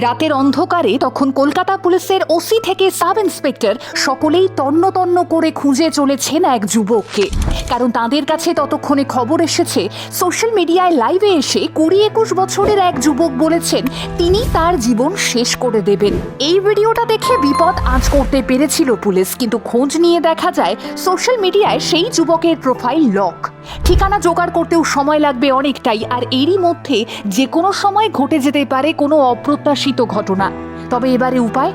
রাতের অন্ধকারে তখন কলকাতা পুলিশের ওসি থেকে সাব ইন্সপেক্টর সকলেই তন্ন তন্ন করে খুঁজে চলেছেন এক যুবককে। কারণ তাদের কাছে ততক্ষণে খবর এসেছে সোশ্যাল মিডিয়ায় লাইভে এসে 20-21 বছরের এক যুবক বলেছেন তিনি তার জীবন শেষ করে দেবেন। এই ভিডিওটা দেখে বিপদ আঁচ করতে পেরেছিল পুলিশ, কিন্তু খোঁজ নিয়ে দেখা যায় সোশ্যাল মিডিয়ায় সেই যুবকের প্রোফাইল লক। ঠিকানা জোগাড় করতেও সময় লাগবে অনেকটাই, আর এরই মধ্যে যে কোনো সময় ঘটে যেতে পারে কোনো অপ্রত্যাশিত ঘটনা। তবে এবারে উপায়?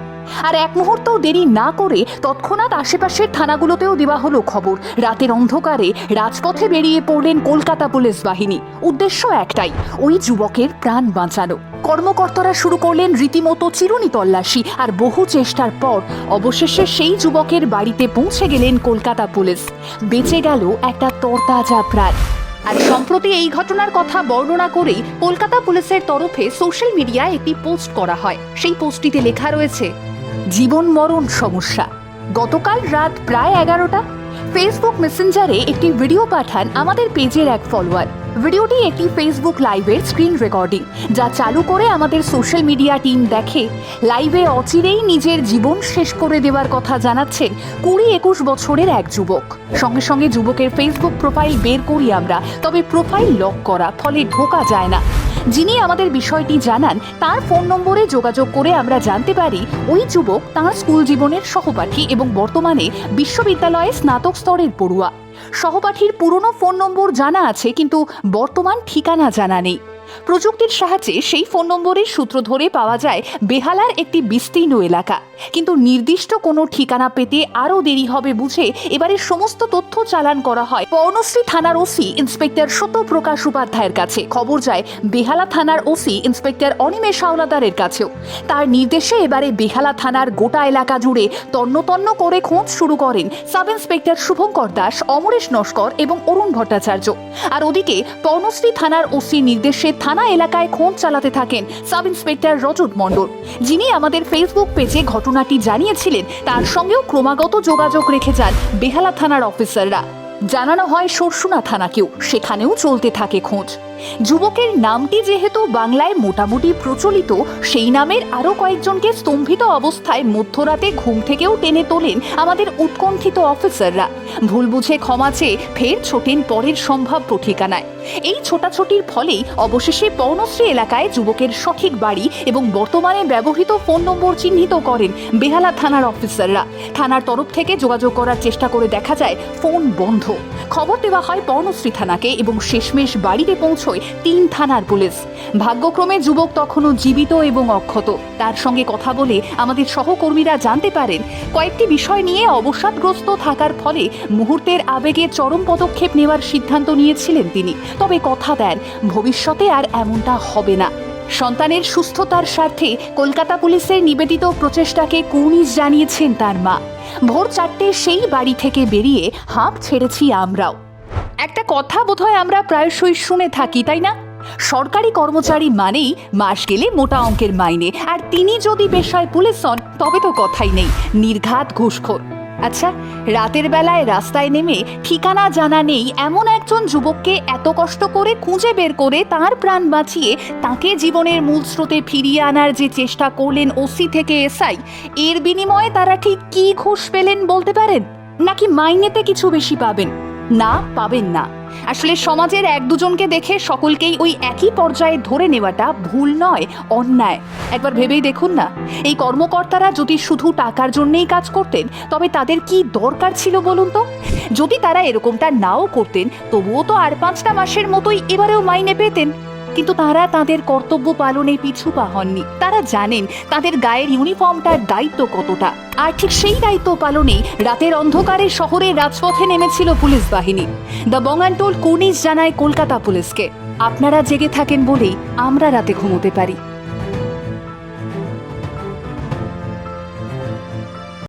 আর এক মুহূর্তও দেরি না করে তৎক্ষণাৎ আশেপাশের থানাগুলোতেও দেওয়া হলো খবর। রাতের অন্ধকারে রাজপথে বেরিয়ে পড়লেন কলকাতা পুলিশ বাহিনী। উদ্দেশ্য একটাই, ওই যুবকের প্রাণ বাঁচানো। কর্মকর্তারা শুরু করলেন রীতিমতো চিরুনি তল্লাশি, আর বহু চেষ্টার পর অবশেষে সেই যুবকের বাড়িতে পৌঁছে গেলেন কলকাতা পুলিশ। বেঁচে গেল একটা তরতাজা প্রাণ। আর সম্প্রতি এই ঘটনার কথা বর্ণনা করেই কলকাতা পুলিশের তরফে সোশ্যাল মিডিয়ায় একটি পোস্ট করা হয়। সেই পোস্টটিতে লেখা রয়েছে, জীবন মরণ সমস্যা। গতকাল রাত প্রায় 11টা ফেসবুক মেসেঞ্জারে একটি ভিডিও পাঠান আমাদের পেজের এক ফলোয়ার। ভিডিওটি একটি ফেসবুক লাইভের স্ক্রিন রেকর্ডিং, যা চালু করে আমাদের সোশ্যাল মিডিয়া টিম দেখে। লাইভে অচিরেই নিজের জীবন শেষ করে দেওয়ার কথা জানাচ্ছেন 20-21 বছরের এক যুবক। সঙ্গে সঙ্গে যুবকের ফেসবুক প্রোফাইল বের করি আমরা, তবে প্রোফাইল লক করা, ফলে ঢোকা যায় না। যিনি আমাদের বিষয়টি জানান তার ফোন নম্বরে যোগাযোগ করে আমরা জানতে পারি ওই যুবক তাঁর স্কুল জীবনের সহপাঠী এবং বর্তমানে বিশ্ববিদ্যালয়ে স্নাতক স্তরের পড়ুয়া। সহপাঠীর পুরনো ফোন নম্বর জানা আছে, কিন্তু বর্তমান ঠিকানা জানা নেই। প্রযুক্তির সাহায্যে সেই ফোন নম্বরের সূত্র ধরে পাওয়া যায় বেহালার একটি বিস্তীর্ণ এলাকা, কিন্তু নির্দিষ্ট কোনো ঠিকানা পেতে আরও দেরি হবে বুঝে এবারে সমস্ত তথ্য চালান করা হয় পর্ণশ্রী থানার ওসি ইন্সপেক্টর সত্যপ্রকাশ উপাধ্যায়ের কাছে। খবর যায় বেহালা থানার ওসি ইন্সপেক্টর অনিমেষ হাওলাদারের কাছেও। তার নির্দেশে এবারে বেহালা থানার গোটা এলাকা জুড়ে তন্ন তন্ন করে খোঁজ শুরু করেন সাব ইন্সপেক্টর শুভঙ্কর দাস, অমরেশ নস্কর এবং অরুণ ভট্টাচার্য। আর ওদিকে পর্ণশ্রী থানার ওসি নির্দেশে থানা এলাকায় খোঁজ চালাতে থাকেন সাব ইন্সপেক্টর রজত মণ্ডল, যিনি আমাদের ফেসবুক পেজে ঘটনাটি জানিয়েছিলেন। তার সঙ্গেও ক্রমাগত যোগাযোগ রেখে যান বেহালা থানার অফিসাররা। জানানো হয় সরসুনা থানাকেও, সেখানেও চলতে থাকে খোঁজ। যুবকের নামটি যেহেতু বাংলায় মোটামুটি প্রচলিত, সেই নামের আরও কয়েকজনকে স্তম্ভিত অবস্থায় মধ্যরাতে ঘুম থেকেও টেনে তোলেন আমাদের উৎকণ্ঠিত অফিসাররা। ভুল বুঝে ক্ষমা চেয়ে ফের ছোটেন পরের সম্ভাব্য ঠিকানায়। এই ছোটাছুটির ফলেই অবশেষে পর্ণশ্রী এলাকায় যুবকের সঠিক বাড়ি এবং বর্তমানে ব্যবহৃত ফোন নম্বর চিহ্নিত করেন বেহালা থানার অফিসাররা। থানার তরফ থেকে যোগাযোগ করার চেষ্টা করে দেখা যায় ফোন বন্ধ। খবর দেওয়া হয় পর্ণশ্রী থানাকে এবং শেষমেশ বাড়িতে পৌঁছয় 3 থানার পুলিশ। ভাগ্যক্রমে যুবক তখনও জীবিত এবং অক্ষত। তার সঙ্গে কথা বলে আমাদের সহকর্মীরা জানতে পারেন কয়েকটি বিষয় নিয়ে অবসাদগ্রস্ত থাকার ফলে মুহূর্তের আবেগে চরম পদক্ষেপ নেওয়ার সিদ্ধান্ত নিয়েছিলেন তিনি। তবে কথা দেন ভবিষ্যতে আর এমনটা হবে না। সন্তানের সুস্থতার স্বার্থে কলকাতা পুলিশের নিবেদিত প্রচেষ্টাকে কুর্নিশ জানিয়েছেন তার মা। ভোর 4টে সেই বাড়ি থেকে বেরিয়ে হাঁপ ছেড়েছি আমরাও। একটা কথা বোধহয় আমরা প্রায়শই শুনে থাকি, তাই না? সরকারি কর্মচারী মানেই মাস গেলে মোটা অঙ্কের মাইনে, আর তিনি যদি পেশায় পুলিশ হন তবে তো কথাই নেই, নির্ঘাত ঘুষখোর। আচ্ছা, রাতের বেলায় রাস্তায় নেমে ঠিকানা জানা নেই এমন একজন যুবককে এত কষ্ট করে খুঁজে বের করে তার প্রাণ বাঁচিয়ে তাকে জীবনের মূল স্রোতে ফিরিয়ে আনার যে চেষ্টা করলেন ওসি থেকে এসআই, এর বিনিময়ে তারা ঠিক কী ঘুষ পেলেন বলতে পারেন? নাকি মাইনেতে কিছু বেশি পাবেন? না, পাবেন না। আসলে সমাজের 1-2জনকে দেখে সকলকেই ওই একই পর্যায়ে ধরে নেওয়াটা ভুল নয়, অন্যায়। একবার ভেবেই দেখুন না, এই কর্মকর্তারা যদি শুধু টাকার জন্যেই কাজ করতেন তবে তাদের কি দরকার ছিল বলুন তো? যদি তারা এরকমটা নাও করতেন তবুও তো আর 5টা মাসের মতোই এবারেও মাইনে পেতেন। কিন্তু তারা তাদের কর্তব্য পালনে পিছু পা হননি। তারা জানেন তাদের গায়ের ইউনিফর্মটার দায়িত্ব কতটা, আর ঠিক সেই দায়িত্ব পালনে রাতের অন্ধকারে শহরের রাজপথে নেমেছিল পুলিশ বাহিনী। দ্য বঙ্গানটোল কুর্নিশ জানায় কলকাতা পুলিশকে, আপনারা জেগে থাকেন বলেই আমরা রাতে ঘুমোতে পারি।